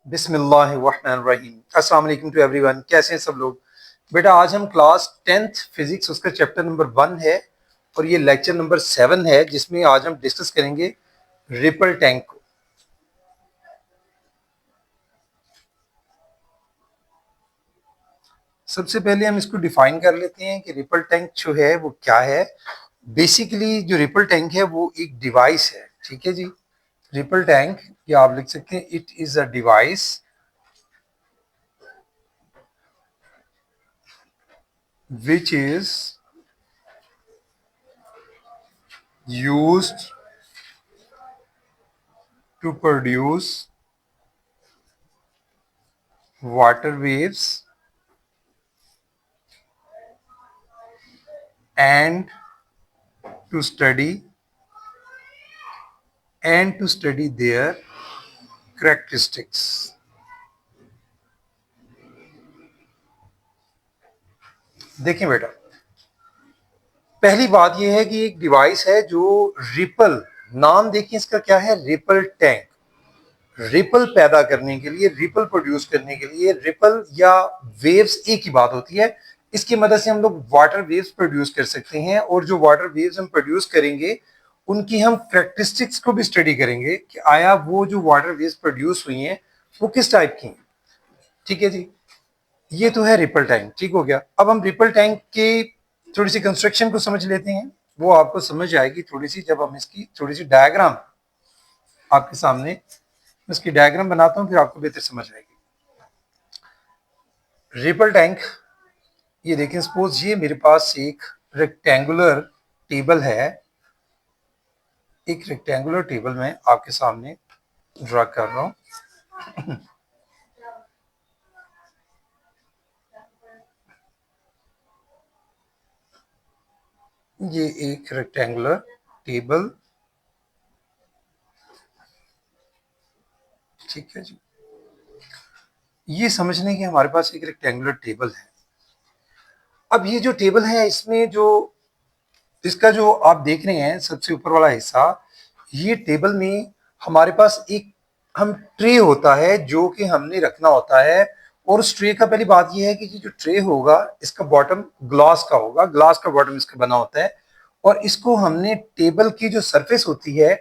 बिस्मिल्लाहिर्रहमानिर्रहीम। अस्सलाम वालेकुम टू एवरीवन। कैसे हैं सब लोग? बेटा आज हम क्लास 10th फिजिक्स उसका चैप्टर नंबर 1 है और ये लेक्चर नंबर 7 है जिसमें आज हम डिस्कस करेंगे रिपल टैंक को। सबसे पहले हम इसको डिफाइन कर लेते हैं कि रिपल टैंक जो है वो क्या है। बेसिकली जो रिपल टैंक है वो एक डिवाइस है, ठीक है जी। रिपल टैंक या आप लिख सकते हैं it is a device which is used to produce water waves and to study their characteristics। देखें बेटा, पहली बात यह है कि एक डिवाइस है जो रिपल, नाम देखिए इसका क्या है, रिपल टैंक। रिपल पैदा करने के लिए, रिपल प्रोड्यूस करने के लिए, रिपल या वेव्स एक ही बात होती है। इसकी मदद से हम लोग वाटर वेव्स प्रोड्यूस कर सकते हैं और जो वाटर वेव्स हम प्रोड्यूस करेंगे उनकी हम कैरेक्टरिस्टिक्स को भी स्टडी करेंगे कि आया वो जो वाटर वेव्स प्रोड्यूस हुई हैं वो किस टाइप की हैं। ठीक है जी, ये तो है रिपल टैंक। ठीक हो गया। अब हम रिपल टैंक के थोड़ी सी कंस्ट्रक्शन को समझ लेते हैं। वो आपको समझ आएगी थोड़ी सी जब हम इसकी थोड़ी सी डायग्राम आपके सामने, मैं इसकी डायग्राम बनाता हूं फिर आपको बेहतर समझ आएगी। रिपल टैंक, ये देखें, सपोज ये मेरे पास एक रेक्टेंगुलर टेबल है। एक रेक्टेंगुलर टेबल में आपके सामने ड्रा कर रहा हूं। ये एक रेक्टेंगुलर टेबल, ठीक है जी। ये समझने की हमारे पास एक रेक्टेंगुलर टेबल है। अब ये जो टेबल है इसमें जो इसका जो आप देख रहे हैं सबसे ऊपर वाला हिस्सा, ये टेबल में हमारे पास एक हम ट्रे होता है जो कि हमने रखना होता है। और उस ट्रे का पहली बात यह है कि जो ट्रे होगा इसका बॉटम ग्लास का होगा, ग्लास का बॉटम इसका बना होता है। और इसको हमने टेबल की जो सरफेस होती है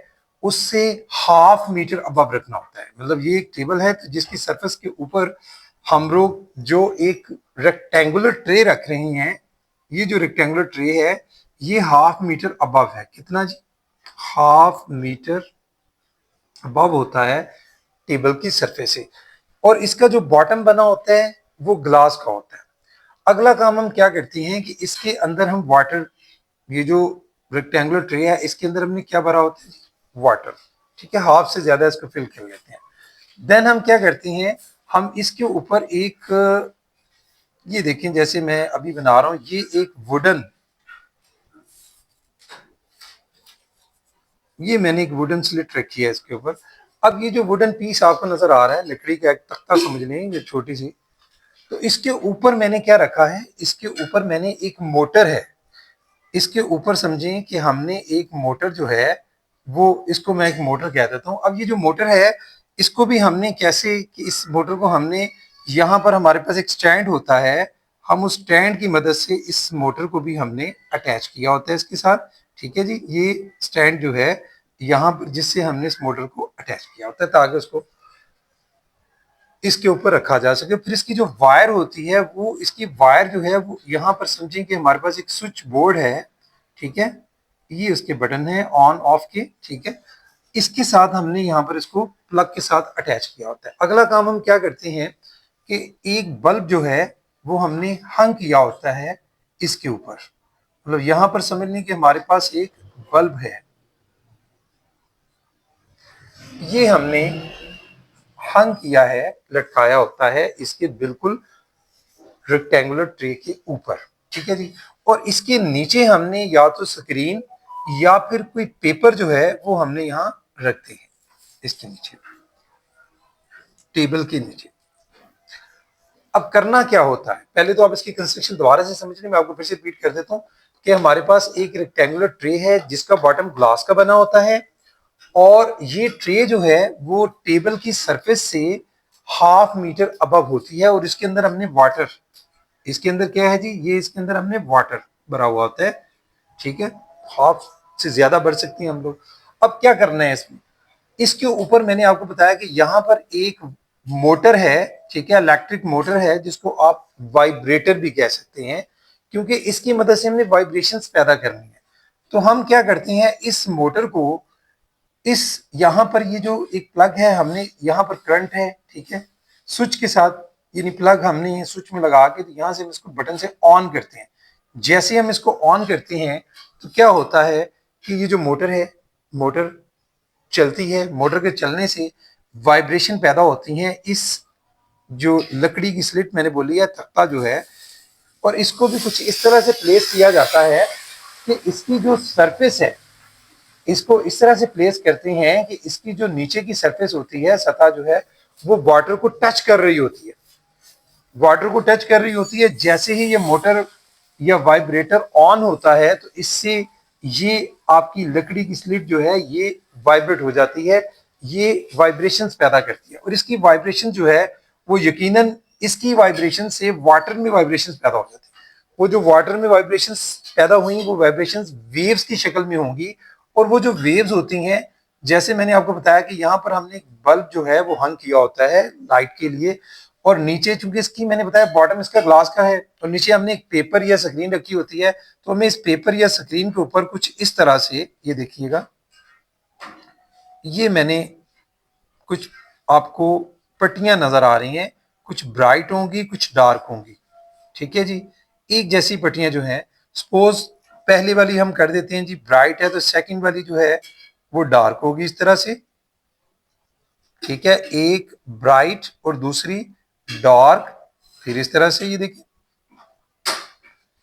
उससे 1/2 मीटर अबव रखना होता है। मतलब ये एक टेबल है जिसकी सरफेस के ऊपर हम लोग जो एक रेक्टेंगुलर ट्रे रख रहे हैं, ये जो रेक्टेंगुलर ट्रे है ये 1/2 मीटर अबव है। कितना जी? 1/2 मीटर अबव होता है टेबल की सरफेस से। और इसका जो बॉटम बना होता है वो ग्लास का होता है। अगला काम हम क्या करते हैं कि इसके अंदर हम वाटर, ये जो रेक्टेंगुलर ट्रे है इसके अंदर हमने क्या भरा होता है? वाटर। ठीक है, 1/2 से ज्यादा इसको फिल कर लेते हैं। देन हम क्या करते हैं, हम इसके ऊपर एक, ये देखें जैसे मैं अभी बना रहा हूं, ये एक वुडन, ये मैंने एक वुडन स्लिट रखी है इसके ऊपर। अब ये जो वुडन पीस आपको नजर आ रहा है, लकड़ी का एक तख्ता समझ लें, ये छोटी सी, तो इसके ऊपर मैंने क्या रखा है, इसके ऊपर मैंने एक मोटर है। इसके ऊपर समझें कि हमने एक मोटर जो है वो, इसको मैं एक मोटर कह देता हूँ। अब ये जो मोटर है इसको भी हमने कैसे, कि इस मोटर को हमने, यहाँ पर हमारे पास एक स्टैंड होता है, हम उस स्टैंड की मदद से इस मोटर को भी हमने अटैच किया होता है इसके साथ। ठीक है जी, ये स्टैंड जो है यहाँ पर जिससे हमने इस मोटर को अटैच किया होता है ताकि उसको इसके ऊपर रखा जा सके। फिर इसकी जो वायर होती है वो, इसकी वायर जो है वो यहाँ पर समझें कि हमारे पास एक स्विच बोर्ड है। ठीक है, ये उसके बटन है ऑन ऑफ के। ठीक है, इसके साथ हमने यहाँ पर इसको प्लग के साथ अटैच किया होता है। अगला काम हम क्या करते हैं कि एक बल्ब जो है वो हमने हंग किया होता है इसके ऊपर। मतलब यहाँ पर समझ लें कि हमारे पास एक बल्ब है, ये हमने हंग किया है, लटकाया होता है इसके बिल्कुल रेक्टेंगुलर ट्रे के ऊपर। ठीक है जी, और इसके नीचे हमने या तो स्क्रीन या फिर कोई पेपर जो है वो हमने यहाँ रखते हैं इसके नीचे, टेबल के नीचे। अब करना क्या होता है, पहले तो आप इसकी कंस्ट्रक्शन दोबारा से समझ लें, मैं आपको फिर से रिपीट कर देता हूँ कि हमारे पास एक रेक्टेंगुलर ट्रे है जिसका बॉटम ग्लास का बना होता है। और ये ट्रे जो है वो टेबल की सरफेस से हाफ मीटर अबव होती है और इसके अंदर हमने वाटर, इसके अंदर क्या है जी, ये इसके अंदर हमने वाटर भरा हुआ होता है, ठीक है, हाफ से ज्यादा भर सकते हैं हम लोग। अब क्या करना है इसमें, इसके ऊपर मैंने आपको बताया कि यहां पर एक मोटर है, ठीक है, इलेक्ट्रिक मोटर है जिसको आप वाइब्रेटर भी कह सकते हैं, क्योंकि इसकी मदद से हमने वाइब्रेशंस पैदा करनी है। तो हम क्या करते हैं, इस मोटर को इस यहां पर ये जो एक प्लग है, हमने यहां पर करंट है, ठीक है, स्विच के साथ, यानी प्लग हमने स्विच में लगा के यहां से हम इसको बटन से ऑन करते हैं। जैसे हम इसको ऑन करते हैं तो क्या होता है कि ये जो मोटर है, मोटर चलती है, मोटर के चलने से वाइब्रेशन पैदा होती हैं। इस जो लकड़ी की स्लिट मैंने बोली है, तख्ता जो है, और इसको भी कुछ इस तरह से प्लेस किया जाता है कि इसकी जो सरफेस है, इसको इस तरह से प्लेस करते हैं कि इसकी जो नीचे की सरफेस होती है, सतह जो है, वो वाटर को टच कर रही होती है, वाटर को टच कर रही होती है। जैसे ही ये मोटर या वाइब्रेटर ऑन होता है तो इससे ये आपकी लकड़ी की स्लिट जो है ये वाइब्रेट हो जाती है, ये वाइब्रेशंस पैदा करती है। और इसकी वाइब्रेशन जो है वो यकीनन इसकी वाइब्रेशन से वाटर में वाइब्रेशंस पैदा हो जाती है। वो जो वाटर में वाइब्रेशंस पैदा हुई वो वाइब्रेशंस वेव्स की शक्ल में होंगी, और वो जो वेव्स होती हैं, जैसे मैंने आपको बताया कि यहाँ पर हमने बल्ब जो है वो हंग किया होता है लाइट के लिए, और नीचे चूंकि इसकी मैंने बताया बॉटम इसका ग्लास का है, तो नीचे हमने एक पेपर या स्क्रीन रखी होती है। तो हमें इस पेपर या स्क्रीन के ऊपर कुछ इस तरह से, ये देखिएगा, ये मैंने कुछ आपको पट्टियां नजर आ रही हैं, कुछ ब्राइट होंगी कुछ डार्क होंगी, ठीक है जी। एक जैसी पट्टियां जो हैं, सपोज पहली वाली हम कर देते हैं जी ब्राइट है, तो सेकंड वाली जो है वो डार्क होगी इस तरह से, ठीक है, एक ब्राइट और दूसरी डार्क, फिर इस तरह से ये देखिए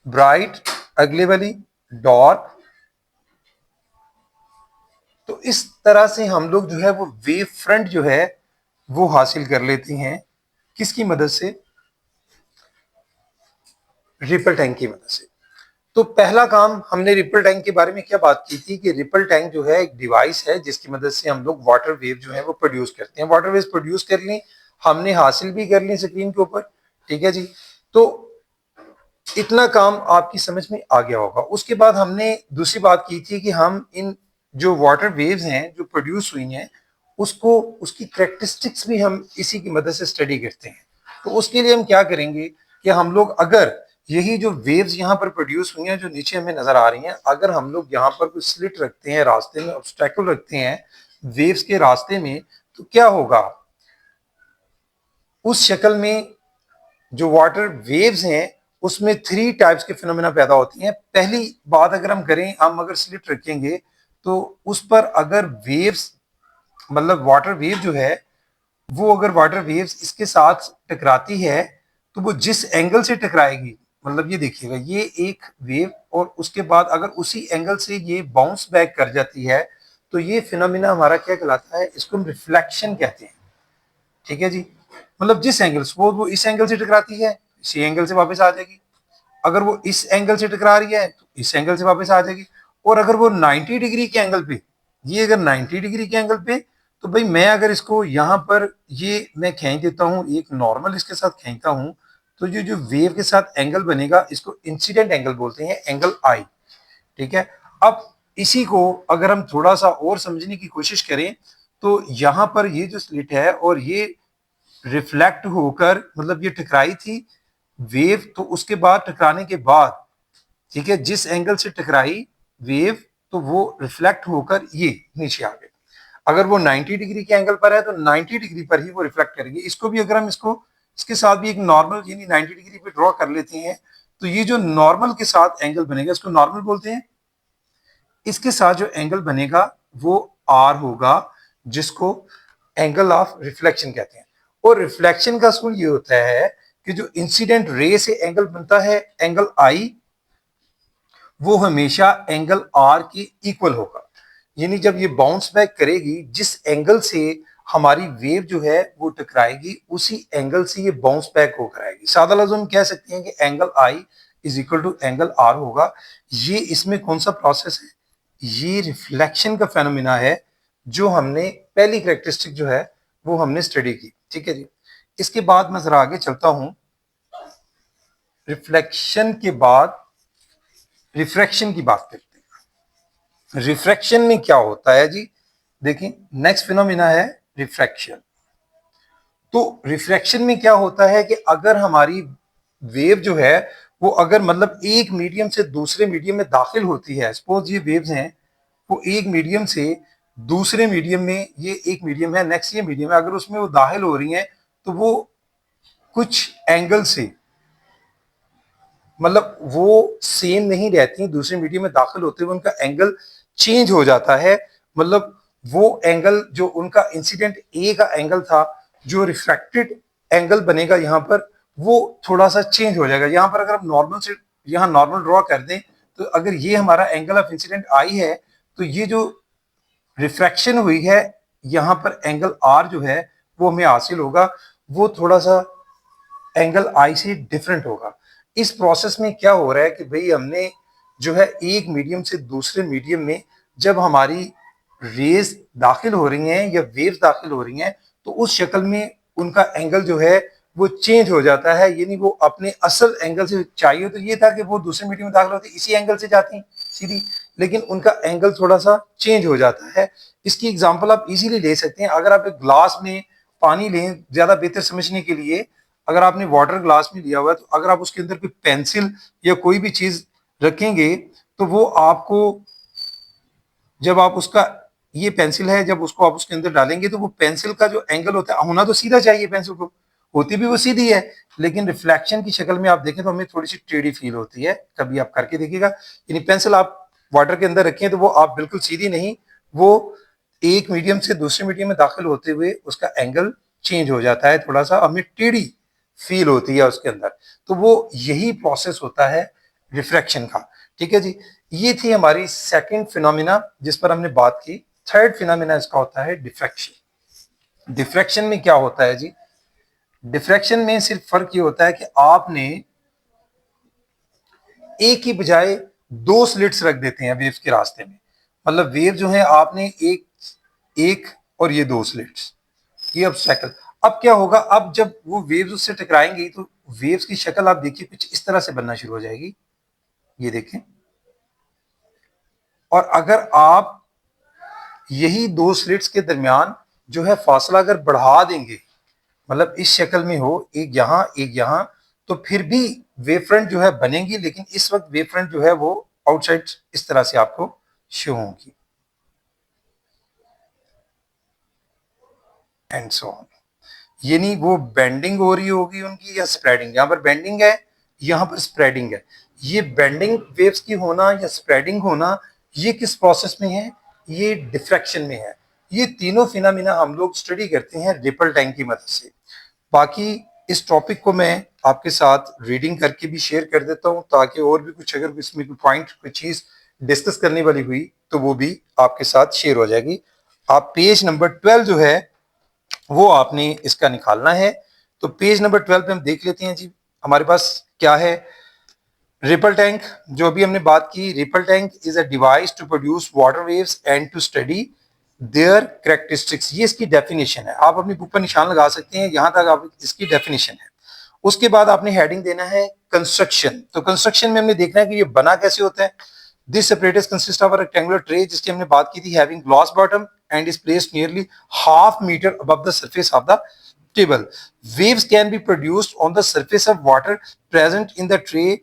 ब्राइट, अगले वाली डार्क। तो इस तरह से हम लोग जो है वो वेव फ्रंट जो है वो हासिल कर लेते हैं, किसकी मदद से, रिपल टैंक की मदद से। तो पहला काम हमने रिपल टैंक के बारे में क्या बात की थी कि रिपल टैंक जो है एक डिवाइस है जिसकी मदद से हम लोग वाटर वेव जो है वो प्रोड्यूस करते हैं। वाटर वेव प्रोड्यूस कर ली, हमने हासिल भी कर ली स्क्रीन के ऊपर, ठीक है जी। तो इतना काम आपकी समझ में आ गया होगा। उसके बाद हमने दूसरी बात की थी कि हम इन जो वाटर वेव्स हैं जो प्रोड्यूस हुई हैं उसको, उसकी करेक्टरिस्टिक्स भी हम इसी की मदद से स्टडी करते हैं। तो उसके लिए हम क्या करेंगे कि हम लोग अगर यही जो वेव्स यहाँ पर प्रोड्यूस हुई हैं जो नीचे हमें नजर आ रही हैं, अगर हम लोग यहाँ पर कुछ स्लिट रखते हैं रास्ते में, ऑब्स्टेकल रखते हैं वेव्स के रास्ते में, तो क्या होगा, उस शक्ल में जो वाटर वेव्स हैं उसमें थ्री टाइप्स के फिनोमेना पैदा होती हैं। पहली बात अगर हम करें, हम अगर स्लिट रखेंगे तो उस पर अगर वेव्स, मतलब वाटर वेव जो है वो अगर वाटर वेव्स इसके साथ टकराती है तो वो जिस एंगल से टकराएगी, मतलब ये देखिएगा ये एक वेव, और उसके बाद अगर उसी एंगल से ये बाउंस बैक कर जाती है तो ये फिनोमिना हमारा क्या कहलाता है, इसको हम रिफ्लेक्शन कहते हैं, ठीक है जी। मतलब जिस एंगल से वो इस एंगल से टकराती है इसी एंगल से वापस आ जाएगी, अगर वो इस एंगल से टकरा रही है तो इस एंगल से वापस आ जाएगी, और अगर वो 90 डिग्री के एंगल पे, ये अगर 90 डिग्री के एंगल पे, तो भाई मैं अगर इसको यहाँ पर ये मैं खींच देता हूँ, एक नॉर्मल इसके साथ खींचता हूँ, तो ये जो वेव के साथ एंगल बनेगा इसको इंसिडेंट एंगल बोलते हैं, एंगल आई, ठीक है। अब इसी को अगर हम थोड़ा सा और समझने की कोशिश करें तो यहाँ पर ये जो स्लिट है और ये रिफ्लेक्ट होकर, मतलब ये टकराई थी वेव, तो उसके बाद टकराने के बाद, ठीक है, जिस एंगल से टकराई वेव तो वो रिफ्लेक्ट होकर ये नीचे आ गए। अगर वो 90 डिग्री के एंगल पर है तो 90 डिग्री पर ही वो रिफ्लेक्ट करेगी। इसको भी अगर हम इसको इसके साथ भी एक नॉर्मल यानी 90 डिग्री पे ड्रॉ कर लेते हैं तो ये जो नॉर्मल के साथ एंगल बनेगा इसको नॉर्मल बोलते हैं, इसके साथ जो एंगल बनेगा वो आर होगा, जिसको एंगल ऑफ रिफ्लेक्शन कहते हैं। और रिफ्लेक्शन का असूल ये होता है कि जो इंसिडेंट रे से एंगल बनता है एंगल आई, वो हमेशा एंगल आर के इक्वल होगा। यानी जब ये बाउंस बैक करेगी, जिस एंगल से हमारी वेव जो है वो टकराएगी उसी एंगल से ये बाउंस बैक होकर आएगी। सादा लफ्ज़ हम कह सकते हैं कि angle i is equal to angle r होगा। ये इसमें कौन सा प्रोसेस है, ये रिफ्लेक्शन का फेनोमेना है जो हमने पहली कैरेक्टरिस्टिक जो है वो हमने स्टडी की, ठीक है जी। इसके बाद मैं जरा आगे चलता हूं। रिफ्लेक्शन के बाद रिफ्रैक्शन की बात करते हैं। रिफ्रैक्शन में क्या होता है जी, देखिए नेक्स्ट फिनोमिना है रिफ्रैक्शन। तो रिफ्रैक्शन में क्या होता है कि अगर हमारी वेव जो है वो अगर मतलब एक मीडियम से दूसरे मीडियम में दाखिल होती है, सपोज ये वेव्स हैं, वो एक मीडियम से दूसरे मीडियम में, ये एक मीडियम है, नेक्स्ट ये मीडियम है, अगर उसमें वो दाखिल हो रही हैं तो वो कुछ एंगल से मतलब वो सेम नहीं रहती, दूसरे मीडियम में दाखिल होते हुए उनका एंगल चेंज हो जाता है। मतलब वो एंगल जो उनका इंसिडेंट ए का एंगल था, जो रिफ्रैक्टेड एंगल बनेगा यहाँ पर, वो थोड़ा सा चेंज हो जाएगा। यहाँ पर अगर हम नॉर्मल से यहाँ नॉर्मल ड्रॉ कर दें तो अगर ये हमारा एंगल ऑफ इंसिडेंट आई है तो ये जो रिफ्रैक्शन हुई है यहाँ पर एंगल आर जो है वो हमें हासिल होगा, वो थोड़ा सा एंगल आई से डिफरेंट होगा। इस प्रोसेस में क्या हो रहा है कि भाई हमने जो है एक मीडियम से दूसरे मीडियम में जब हमारी रेज दाखिल हो रही हैं या वेव्स दाखिल हो रही हैं तो उस शक्ल में उनका एंगल जो है वो चेंज हो जाता है, यानी वो अपने असल एंगल से चाहिए तो ये था कि वो दूसरे मीडियम में दाखिल होती इसी एंगल से जाती सीधी, लेकिन उनका एंगल थोड़ा सा चेंज हो जाता है। इसकी एग्जांपल आप इजीली ले सकते हैं। अगर आप एक ग्लास में पानी लें ज्यादा बेहतर समझने के लिए, अगर आपने वाटर ग्लास में लिया हुआ है तो अगर आप उसके अंदर कोई पेंसिल या कोई भी चीज रखेंगे तो वो आपको, जब आप उसका, ये पेंसिल है, जब उसको आप उसके अंदर डालेंगे तो वो पेंसिल का जो एंगल होता है, होना तो सीधा चाहिए पेंसिल को, होती भी वो सीधी है, लेकिन रिफ्लेक्शन की शक्ल में आप देखें तो हमें थोड़ी सी टेढ़ी फील होती है। कभी आप करके देखिएगा, यानी पेंसिल आप वाटर के अंदर रखें तो वो आप बिल्कुल सीधी नहीं, वो एक मीडियम से दूसरे मीडियम में दाखिल होते हुए उसका एंगल चेंज हो जाता है, थोड़ा सा हमें टेढ़ी फील होती है उसके अंदर। तो वो यही प्रोसेस होता है रिफ्रैक्शन का। ठीक है जी, ये थी हमारी सेकंड फिनोमिना जिस पर हमने बात की। थर्ड फिनोमिना इसका होता है डिफ्रैक्शन। डिफ्रैक्शन में क्या होता है जी, डिफ्रैक्शन में सिर्फ फर्क ये होता है कि आपने एक की बजाय दो स्लिट्स रख देते हैं वेव के रास्ते में। मतलब वेव जो है आपने एक एक और ये दो स्लिट्स, ये ऑब्स्टेकल। अब क्या होगा, अब जब वो वेव्स उससे टकराएंगी तो वेव्स की शक्ल आप देखिए कुछ इस तरह से बनना शुरू हो जाएगी, ये देखें। और अगर आप यही दो स्लिट्स के दरमियान जो है फासला अगर बढ़ा देंगे, मतलब इस शक्ल में हो, एक यहां, तो फिर भी वेव फ्रंट जो है बनेगी, लेकिन इस वक्त वेव फ्रंट जो है वो आउटसाइड इस तरह से आपको शो होगी, एंड सो ऑन। यानी वो बेंडिंग हो रही होगी उनकी या स्प्रेडिंग, यहां पर बेंडिंग है, यहां पर स्प्रेडिंग है। ये बेंडिंग वेव्स की होना या स्प्रेडिंग होना, ये किस प्रोसेस में है, ये डिफ्रैक्शन में है। ये तीनों फिनोमिना हम लोग स्टडी करते हैं रिपल टैंक की मदद से। बाकी इस टॉपिक को मैं आपके साथ रीडिंग करके भी शेयर कर देता हूं, ताकि और भी कुछ अगर इसमें कोई पॉइंट कोई चीज डिस्कस करने वाली हुई तो वो भी आपके साथ शेयर हो जाएगी। आप पेज नंबर 12 जो है वो आपने इसका निकालना है। तो पेज नंबर 12 पे हम देख लेते हैं जी हमारे पास क्या है। रिपल टैंक, जो अभी हमने बात की, ripple tank is a device to produce water waves and to study their characteristics. ये इसकी डेफिनेशन है, आप अपनी बुक पर निशान लगा सकते हैं, यहां तक आप इसकी डेफिनेशन है। उसके बाद आपने हेडिंग देना है कंस्ट्रक्शन। तो कंस्ट्रक्शन में हमने देखना है कि ये बना कैसे होता है। This apparatus consists of a rectangular tray जिसकी हमने बात की थी, having gloss bottom and is placed nearly half meter above the surface of the table. Waves can be produced on the surface of water present in the tray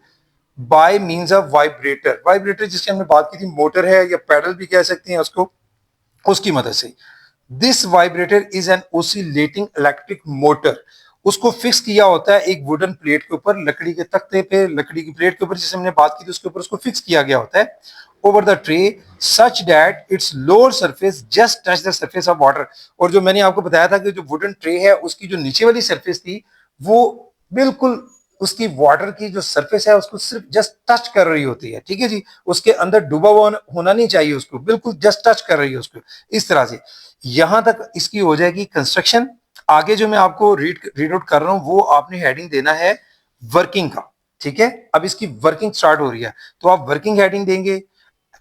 by means of vibrator. Vibrator जिसकी हमने बात की थी, motor है या pedal भी कह सकते हैं उसको, उसकी मदद से। This vibrator is an oscillating electric motor. उसको फिक्स किया होता है एक वुडन प्लेट के ऊपर, लकड़ी के तख्ते पे, लकड़ी की प्लेट के ऊपर जिसे हमने बात की थी उसके ऊपर उसको फिक्स किया गया होता है over the tray such that it's lower surface just touch the surface of water. और जो मैंने आपको बताया था कि जो वुडन ट्रे है उसकी जो नीचे वाली सरफेस थी वो बिल्कुल उसकी वाटर की जो सरफेस है उसको सिर्फ जस्ट टच कर रही होती है। ठीक है जी, उसके अंदर डूबा हुआ होना नहीं चाहिए, उसको बिल्कुल जस्ट टच कर रही है उसको, इस तरह से। यहां तक इसकी हो जाएगी कंस्ट्रक्शन। आगे जो मैं आपको रीड आउट कर रहा हूं वो आपने हेडिंग देना है वर्किंग का। ठीक है, अब इसकी वर्किंग स्टार्ट हो रही है तो आप वर्किंग हेडिंग देंगे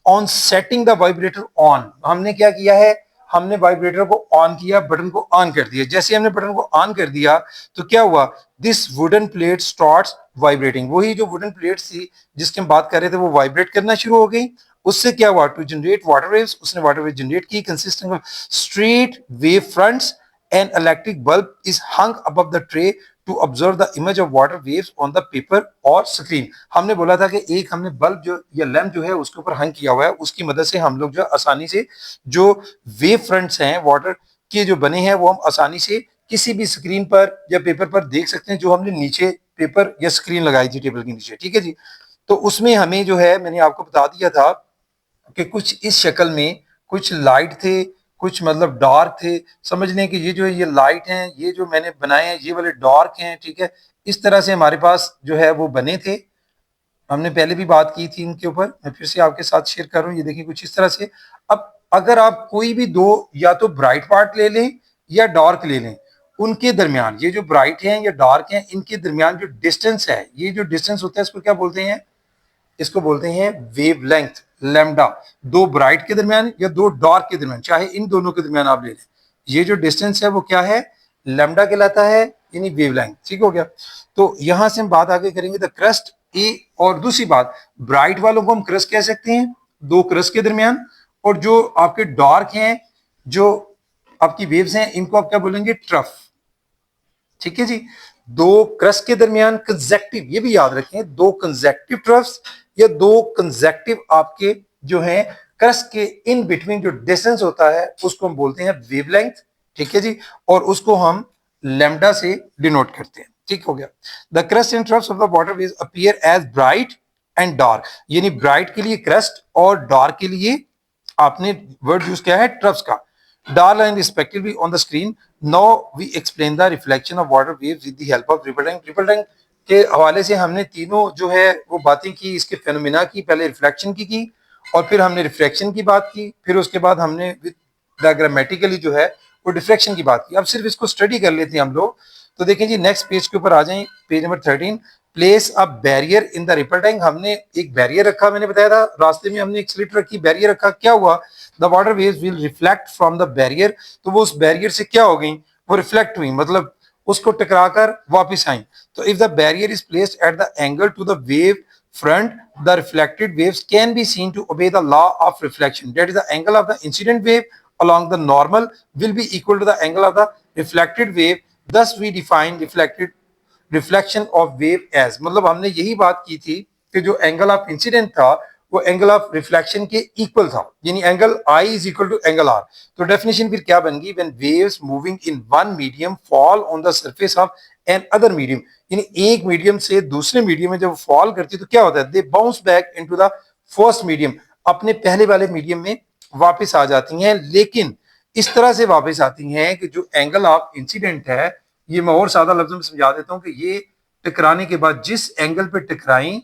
on setting the vibrator on. हमने क्या किया है, हमने वाइब्रेटर को ऑन किया, बटन को ऑन कर दिया। जैसे हमने बटन को ऑन कर दिया तो क्या हुआ, this wooden plate starts vibrating. वही जो वुडन प्लेट थी जिसकी हम बात कर रहे थे वो वाइब्रेट करना शुरू हो गई। उससे क्या हुआ, टू जनरेट वाटर वेव्स, उसने वाटर वेव जनरेट की consisting of straight wave fronts and electric bulb is hung above the tray to observe the image of water waves on the paper और स्क्रीन। हमने बोला था कि एक हमने bulb जो या लैंप जो है उसके ऊपर हंग किया हुआ है, उसकी मदद से हम लोग जो आसानी से जो वेव फ्रंट्स हैं वाटर के जो बने हैं वो हम आसानी से किसी भी स्क्रीन पर या पेपर पर देख सकते हैं, जो हमने नीचे पेपर या स्क्रीन लगाई थी टेबल के नीचे। ठीक है जी। तो उसमें हमें जो है मैंने आपको बता दिया था कि कुछ इस शक्ल में कुछ लाइट थे, कुछ मतलब डार्क थे। समझ लें कि ये जो है ये लाइट हैं, ये जो मैंने बनाए हैं ये वाले डार्क हैं। ठीक है, इस तरह से हमारे पास जो है वो बने थे। हमने पहले भी बात की थी इनके ऊपर, मैं फिर से आपके साथ शेयर कर रहा हूँ। ये देखिए कुछ इस तरह से। अब अगर आप कोई भी दो या तो ब्राइट पार्ट ले लें या डार्क ले लें, उनके दरमियान ये जो ब्राइट हैं या डार्क हैं इनके दरमियान जो डिस्टेंस है, ये जो डिस्टेंस होता है इसको क्या बोलते हैं, इसको बोलते हैं वेवलेंथ, लैम्डा। दो ब्राइट के दरमियान या दो डार्क के दरमियान, चाहे इन दोनों के दरमियान आप ले लें, ये जो डिस्टेंस है वो क्या है, लैम्डा कहलाता है, यानी वेवलेंथ। ठीक हो गया। तो यहां से हम बात आगे करेंगे द क्रस्ट ए। और दूसरी बात, ब्राइट वालों को हम क्रस्ट कह सकते हैं दो क्रस्ट के दरमियान, और जो आपके डार्क हैं, जो आपकी वेव्स हैं, इनको आप क्या बोलेंगे, ट्रफ। ठीक है जी। दो क्रस्ट के दरमियान कंजेक्टिव, ये भी याद रखें, दो कंजेक्टिव ट्रफ्स या दो कंजेक्टिव आपके जो है क्रस्ट के इन बिटवीन जो डिस्टेंस होता है उसको हम बोलते हैं वेवलेंथ। ठीक है जी। और उसको हम लैम्डा से डिनोट करते हैं। ठीक हो गया। The crust and troughs of the water waves appear as bright and dark, यानी ब्राइट के लिए क्रस्ट और डार्क के लिए आपने वर्ड यूज किया है ट्रफ्स का, dark and respectively on the screen. Now we explain the reflection of water waves with the help of ripple tank. Ripple tank के हवाले से हमने तीनों जो है वो बातें की, इसके फेनोमेना की, पहले रिफ्लेक्शन की और फिर हमने रिफ्रैक्शन की बात की, फिर उसके बाद हमने विद डायग्रामेटिकली जो है वो डिफ्रैक्शन की बात की। अब सिर्फ इसको स्टडी कर लेते हैं हम लोग। तो देखें जी, नेक्स्ट पेज के ऊपर आ जाएं, page number 13। Place a barrier in the ripple tank. हमने एक बैरियर रखा, मैंने बताया था रास्ते में हमने एक स्लिट रखी, बैरियर रखा। क्या हुआ, the water waves will reflect from the barrier. तो वो उस बैरियर से क्या हो गई, वो रिफ्लेक्ट हुई, मतलब उसको टकराकर वापस आई। तो if the barrier is placed at the angle to the wave front, the reflected waves can be seen to obey the law of reflection. That is, the angle of the incident wave along the normal will be equal to the angle of the reflected wave. Thus, we define reflected reflection of wave as, मतलब हमने यही बात की थी कि जो angle of incident था वो एंगल ऑफ रिफ्लेक्शन के इक्वल था, यानी angle i is equal to angle r. तो डेफिनेशन फिर क्या बन गई, when waves moving in one medium fall on the surface of another medium, यानी एक मीडियम से दूसरे मीडियम में जब फॉल करती है तो क्या होता है, दे bounce back into the first medium, अपने पहले वाले मीडियम में वापस आ जाती हैं। लेकिन इस तरह से वापस आती हैं कि जो एंगल ऑफ इंसिडेंट है, ये मैं और सादा लफ्जों में समझा देता हूं कि ये टकराने के बाद जिस एंगल पे टकराई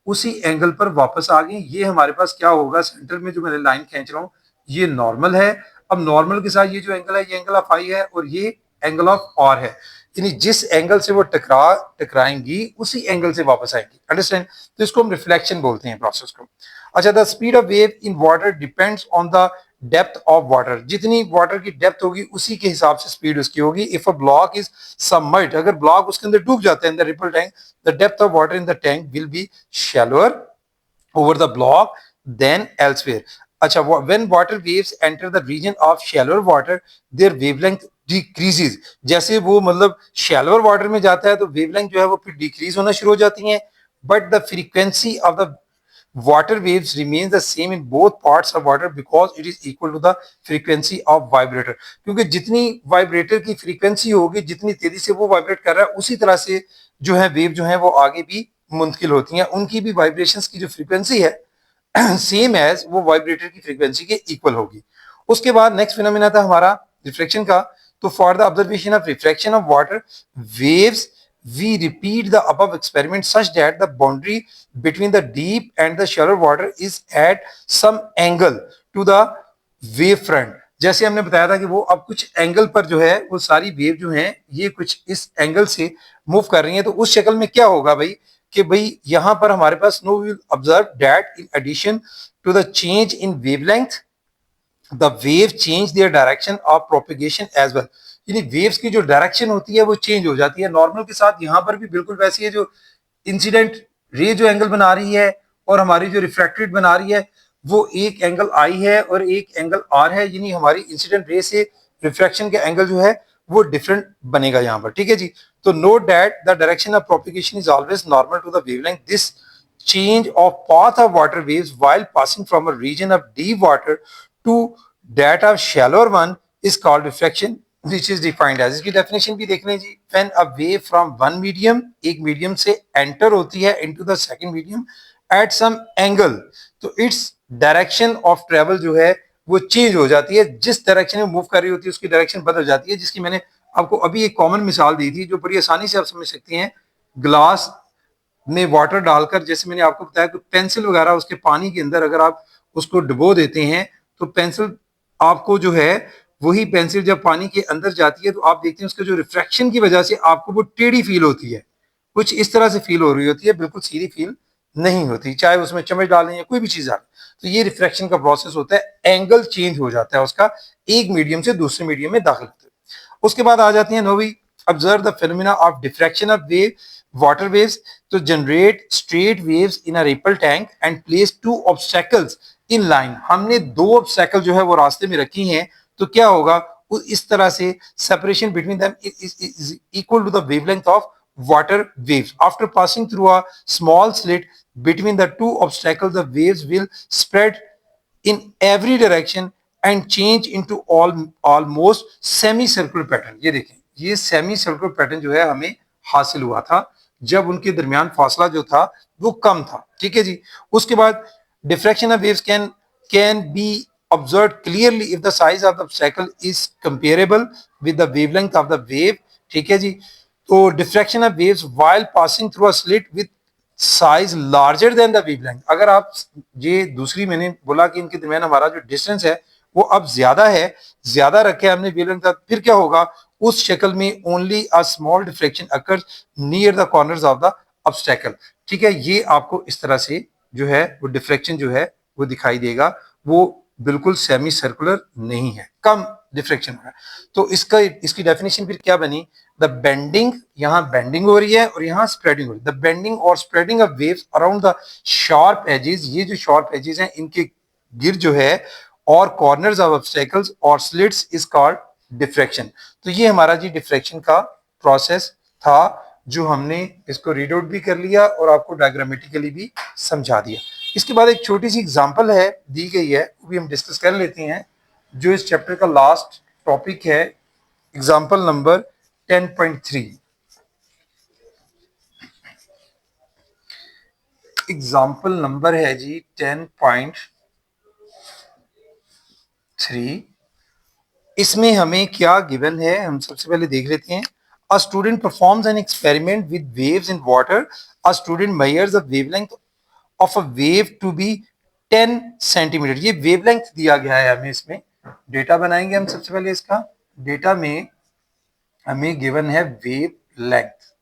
उसी एंगल पर वापस आ गई। ये हमारे पास क्या होगा, सेंटर में जो मैंने लाइन खींच रहा हूं ये नॉर्मल है। अब नॉर्मल के साथ ये जो एंगल है ये एंगल ऑफ आई है और ये एंगल ऑफ आर है, यानी जिस एंगल से वो टकराएंगी उसी एंगल से वापस आएंगी। अंडरस्टैंड। तो इसको हम रिफ्लेक्शन बोलते हैं प्रोसेस को। अच्छा, the speed of wave in water depends on the depth of water. जितनी वाटर की डेप्थ होगी उसी के हिसाब से स्पीड उसकी होगी। If a block is submerged, अगर ब्लॉक उसके अंदर डूब जाता है in the ripple tank, the depth of water in the tank will be shallower over the block than elsewhere. अच्छा, when water waves enter the region of shallower water, their wavelength decreases. जैसे वो मतलब shallower water में जाता है तो wavelength जो है वो फिर decrease होना शुरू हो जाती हैं, but the frequency of the water waves remains the same in both parts of water because it is equal to the frequency of vibrator. क्योंकि जितनी वाइब्रेटर की फ्रीक्वेंसी होगी, जितनी तेजी से वो वाइब्रेट कर रहा है उसी तरह से जो है वेव जो है वो आगे भी मुंतकिल होती हैं, उनकी भी वाइब्रेशंस की जो फ्रीक्वेंसी है सेम एज वो वाइब्रेटर की फ्रीक्वेंसी के इक्वल होगी। उसके बाद नेक्स्ट फिनोमेना था हमारा रिफ्लेक्शन का। तो for the observation of reflection of water waves we repeat the above experiment such that the boundary between the deep and the shallow water is at some angle to the wave front. जैसे हमने बताया था कि वो अब कुछ angle पर जो है वो सारी वेव जो हैं ये कुछ इस एंगल से मूव कर रही हैं। तो उस शक्ल में क्या होगा भाई कि भाई यहां पर हमारे पास no will observe that in addition to the change in wavelength the wave change their direction of propagation as well, यानी वेव्स की जो डायरेक्शन होती है वो चेंज हो जाती है नॉर्मल के साथ। यहाँ पर भी बिल्कुल वैसी है, जो इंसिडेंट रे जो एंगल बना रही है और हमारी जो रिफ्रैक्टेड बना रही है वो एक एंगल आई है और एक एंगल आर है, यानी हमारी इंसिडेंट रे से रिफ्रैक्शन का एंगल जो है वो डिफरेंट बनेगा यहाँ पर। ठीक है जी। तो note that the direction of propagation is always normal to the wavelength. This change of path of water waves while passing from a region of deep water to that of shallower one is called refraction, which is defined as, इसकी definition भी देख लें जी। when a wave from one medium, एक medium से enter होती है into the second medium at some angle, तो its direction of travel जो है वो चेंज हो जाती है, जिस डायरेक्शन में मूव कर रही होती है उसकी डायरेक्शन बदल जाती है, जिसकी मैंने आपको अभी एक कॉमन मिसाल दी थी जो बड़ी आसानी से आप समझ सकती हैं। ग्लास में वाटर डालकर, जैसे मैंने आपको बताया कि पेंसिल वगैरह उसके पानी के अंदर अगर आप उसको डुबो देते हैं तो पेंसिल आपको जो है वही पेंसिल जब पानी के अंदर जाती है तो आप देखते हैं उसके जो रिफ्रैक्शन की वजह से आपको वो टेढ़ी फील होती है, कुछ इस तरह से फील हो रही होती है, बिल्कुल सीधी फील नहीं होती, चाहे उसमें चम्मच डालें या कोई भी चीज डालें। तो ये रिफ्रैक्शन का प्रोसेस होता है, एंगल चेंज हो जाता है उसका, एक मीडियम से दूसरे मीडियम में दाखिल होते हैं। उसके बाद आ जाती है नौवीं, observe the phenomena of diffraction of wave water waves to generate straight waves in a ripple tank and place two obstacles in line। हमने दो obstacle जो है वो रास्ते में रखी हैं, तो क्या होगा इस तरह से separation between them is equal to the wavelength of water waves। After passing through a small slit between the two obstacles, the waves will spread in every direction and change into almost semi-circular pattern। ये देखें, ये semi-circular pattern जो है हमें हासिल हुआ था जब उनके दरमियान फासला जो था वो कम था। ठीक है जी। उसके बाद diffraction of waves can be observed clearly if the size of the obstacle is comparable with the wavelength of the wave। ठीक है जी। तो diffraction of waves while passing through a slit with size larger than the wavelength, अगर आप ये दूसरी मैंने बोला कि इनके दरमियान हमारा जो डिस्टेंस है वो अब ज्यादा है, ज्यादा रखे हमने वेवलेंथ का, फिर क्या होगा उस शक्ल में only a small deflection occurs near the corners of the obstacle. ठीक है, ये आपको इस तरह से जो है वो डिफ्लेक्शन जो है वो दिखाई देगा, वो बिल्कुल सेमी सर्कुलर नहीं है, कम डिफ्लेक्शन हो रहा है। तो इसकी डेफिनेशन फिर क्या बनी, द बेंडिंग, यहां बेंडिंग हो रही है और यहां स्प्रेडिंग हो रही है, द बेंडिंग और spreading of waves around the sharp edges, ये जो शार्प एजेस हैं इनके गिर जो है और कॉर्नर्स ऑफ ऑब्स्टेकल्स और स्लिट्स इज कॉल्ड डिफ्रैक्शन। तो ये हमारा जी डिफ्रैक्शन का प्रोसेस था जो हमने इसको रीड आउट भी कर लिया और आपको डायग्रामेटिकली भी समझा दिया। इसके बाद एक छोटी सी एग्जांपल है दी गई है, वो भी हम डिस्कस कर लेते हैं, जो इस चैप्टर का लास्ट टॉपिक है, एग्जांपल नंबर 10.3। एग्जांपल नंबर है जी 10.3। इसमें हमें क्या गिवन है हम सबसे पहले देख लेते हैं। A student performs an experiment with waves in water. A student measures the wavelength of a wave to be 10 centimetre. ये वेवलेंथ दिया गया है हमें, इसमें डेटा बनाएंगे हम सबसे पहले। इसका डेटा में हमें गिवन है वेव लेंथ।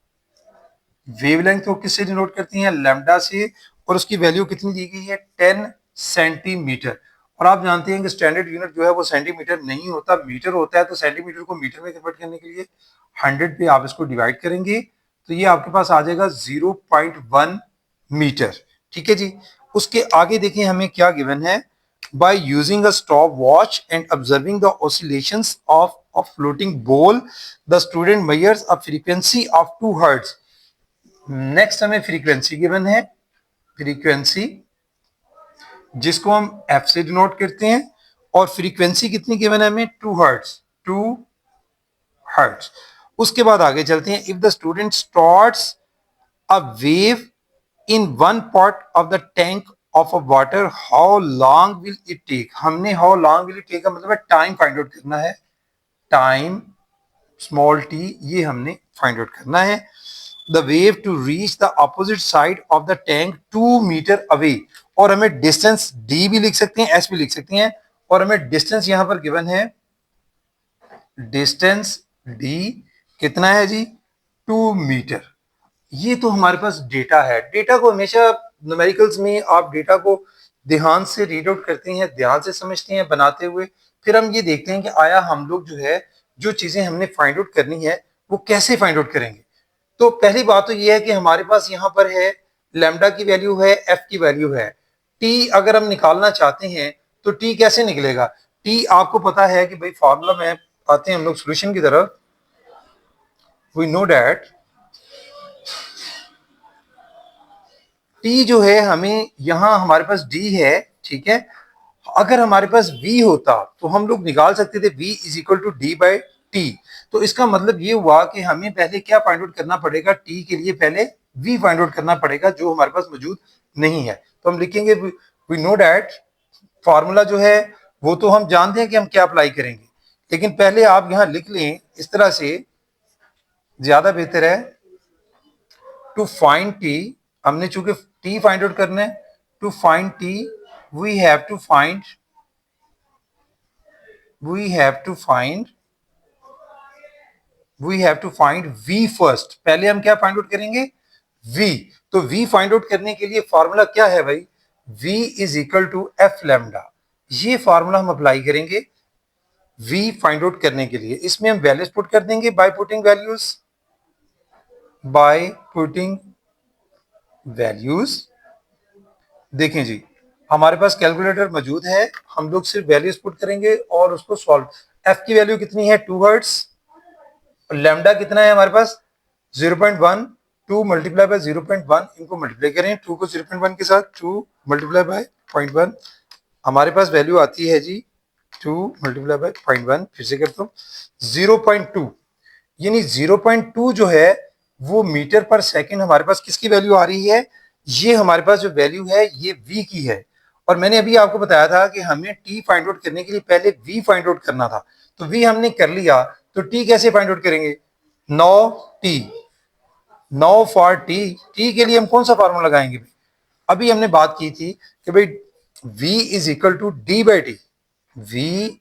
वेवलेंथ को किससे डिनोट करती हैं, लैम्डा से, और उसकी वैल्यू कितनी दी गई है 10 सेंटीमीटर। और आप जानते हैं कि स्टैंडर्ड यूनिट जो है वो सेंटीमीटर नहीं होता, मीटर होता है। तो सेंटीमीटर को मीटर में कन्वर्ट करने के लिए 100 पे आप इसको डिवाइड करेंगे तो ये आपके पास आ जाएगा 0.1 मीटर। ठीक है जी। उसके आगे देखिए हमें क्या गिवन है, by using a stopwatch and observing the oscillations of a floating ball, the student measures a frequency of 2 hertz। Next हमें फ्रीक्वेंसी गिवन है, फ्रीक्वेंसी जिसको हम एफ से डिनोट करते हैं, और फ्रीक्वेंसी कितनी गिवन है हमें 2 हर्ट्ज, 2 हर्ट्ज। उसके बाद आगे चलते हैं, if the student starts a wave in one part of the tank of a water, how long will it take. हमने how long will it take का मतलब है टाइम फाइंड आउट करना है, टाइम स्मॉल टी ये हमने find out करना है। The wave to reach the opposite side of the tank 2 metre away, और हमें डिस्टेंस डी भी लिख सकते हैं, एस भी लिख सकते हैं, और हमें डिस्टेंस यहां पर गिवन है, डिस्टेंस डी कितना है जी 2 मीटर। ये तो हमारे पास डेटा है। डेटा को हमेशा न्यूमेरिकल्स में आप डेटा को ध्यान से रीड आउट करते हैं, ध्यान से समझते हैं बनाते हुए, फिर हम ये देखते हैं कि आया हम लोग जो है जो चीजें हमने फाइंड आउट करनी है वो कैसे फाइंड आउट करेंगे। तो पहली बात तो ये है कि हमारे पास यहाँ पर है लैम्डा की वैल्यू है, एफ की वैल्यू है, टी अगर हम निकालना चाहते हैं तो टी कैसे निकलेगा। टी आपको पता है कि भाई फॉर्मूला में आते हैं हम लोग सोल्यूशन की तरफ। वी नो डैट टी जो है हमें यहाँ हमारे पास डी है, ठीक है। अगर हमारे पास v होता तो हम लोग निकाल सकते थे v is equal to d by t. तो इसका मतलब ये हुआ कि हमें पहले क्या फाइंड आउट करना पड़ेगा, t के लिए पहले v फाइंड आउट करना पड़ेगा जो हमारे पास मौजूद नहीं है। तो हम लिखेंगे वी नो डैट फॉर्मूला जो है वो तो हम जानते हैं कि हम क्या अप्लाई करेंगे, लेकिन पहले आप यहां लिख लें इस तरह से, ज्यादा बेहतर है। टू फाइंड टी, हमने चूंकि टी फाइंड आउट करना है, to find t we have to find v first. पहले हम क्या फाइंड आउट करेंगे, v। तो v फाइंड आउट करने के लिए फॉर्मूला क्या है भाई, v is equal to f lambda. ये फॉर्मूला हम अप्लाई करेंगे v फाइंड आउट करने के लिए। इसमें हम वैल्यूज पुट कर देंगे बाय पुटिंग वैल्यूज। देखें जी, हमारे पास कैलकुलेटर मौजूद है, हम लोग सिर्फ वैल्यूज पुट करेंगे और उसको सॉल्व। एफ की वैल्यू कितनी है 2 हर्ट्ज, लैम्डा कितना है हमारे पास 0.1, 2 मल्टीप्लाई बाय 0.1, इनको मल्टीप्लाई करें 2 को 0.1 के साथ, 2 मल्टीप्लाई बाय 0.1, हमारे पास वैल्यू आती है जी 2 मल्टीप्लाई बाय 0.1। फिर से करता हूँ 0.2, यानी 0.2 जो है वो मीटर पर सेकंड हमारे पास किसकी वैल्यू आ रही है, ये हमारे पास जो वैल्यू है ये v की है। और मैंने अभी आपको बताया था कि हमें t फाइंड आउट करने के लिए पहले v फाइंड आउट करना था, तो v हमने कर लिया, तो t कैसे फाइंड आउट करेंगे, 9 फॉर t के लिए हम कौन सा फार्मूला लगाएंगे भाई, अभी हमने बात की थी कि भाई v is equal to d by t, v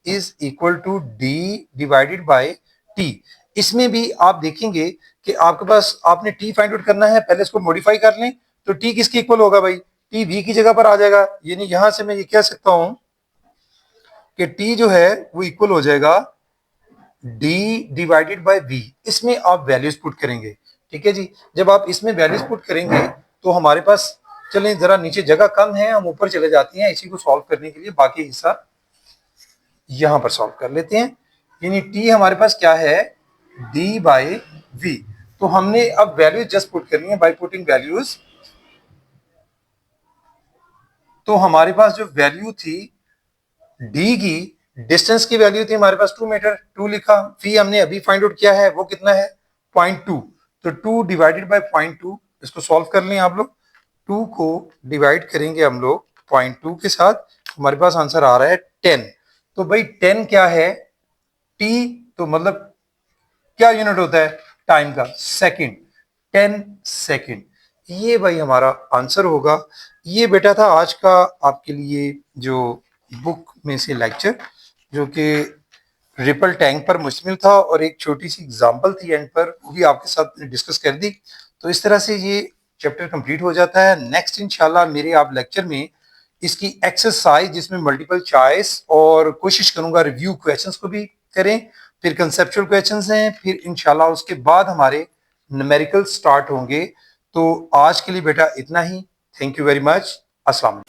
is equal to d divided by t. इसमें भी आप देखेंगे कि आपके पास आपने t फाइंड आउट करना है, पहले इसको मॉडिफाई कर लें तो t किसके इक्वल होगा भाई, t v की जगह पर आ जाएगा, यानी यहां से मैं ये कह सकता हूं कि t जो है वो इक्वल हो जाएगा d डिवाइडेड बाय v। इसमें आप वैल्यूज पुट करेंगे, ठीक है जी। जब आप इसमें वैल्यूज पुट करेंगे तो हमारे पास, चलें जरा नीचे जगह कम है, हम ऊपर चले जाते हैं इसी को सॉल्व करने के लिए, बाकी हिस्सा यहां पर सॉल्व कर लेते हैं। यानी t हमारे पास क्या है d बाई v। तो हमने अब वैल्यूज जस्ट पुट करनी है बाय पुटिंग वैल्यूज। तो हमारे पास जो वैल्यू थी d की, डिस्टेंस की वैल्यू थी हमारे पास 2 मीटर, 2 लिखा। फी हमने अभी फाइंड आउट किया है वो कितना है 0.2, तो 2 डिवाइडेड बाय 0.2, इसको सॉल्व कर लें आप लोग। 2 को डिवाइड करेंगे हम लोग 0.2 के साथ, हमारे पास आंसर आ रहा है 10। तो भाई 10 क्या है, t तो मतलब क्या यूनिट होता है टाइम का, सेकंड, 10 सेकंड। ये भाई हमारा आंसर होगा। ये बेटा था आज का आपके लिए जो बुक में से लेक्चर, जो कि रिपल टैंक पर मुश्तमिल था, और एक छोटी सी एग्जांपल थी एंड पर, वो भी आपके साथ डिस्कस कर दी। तो इस तरह से ये चैप्टर कंप्लीट हो जाता है। नेक्स्ट इंशाल्लाह मेरे आप लेक्चर में इसकी एक्सरसाइज जिसमें मल्टीपल चॉइस, और कोशिश करूंगा रिव्यू क्वेश्चंस को भी करें, फिर कंसेप्चुअल क्वेश्चंस हैं, फिर इंशाल्लाह उसके बाद हमारे न्यूमेरिकल स्टार्ट होंगे। तो आज के लिए बेटा इतना ही। Thank you very much. अस्सलाम।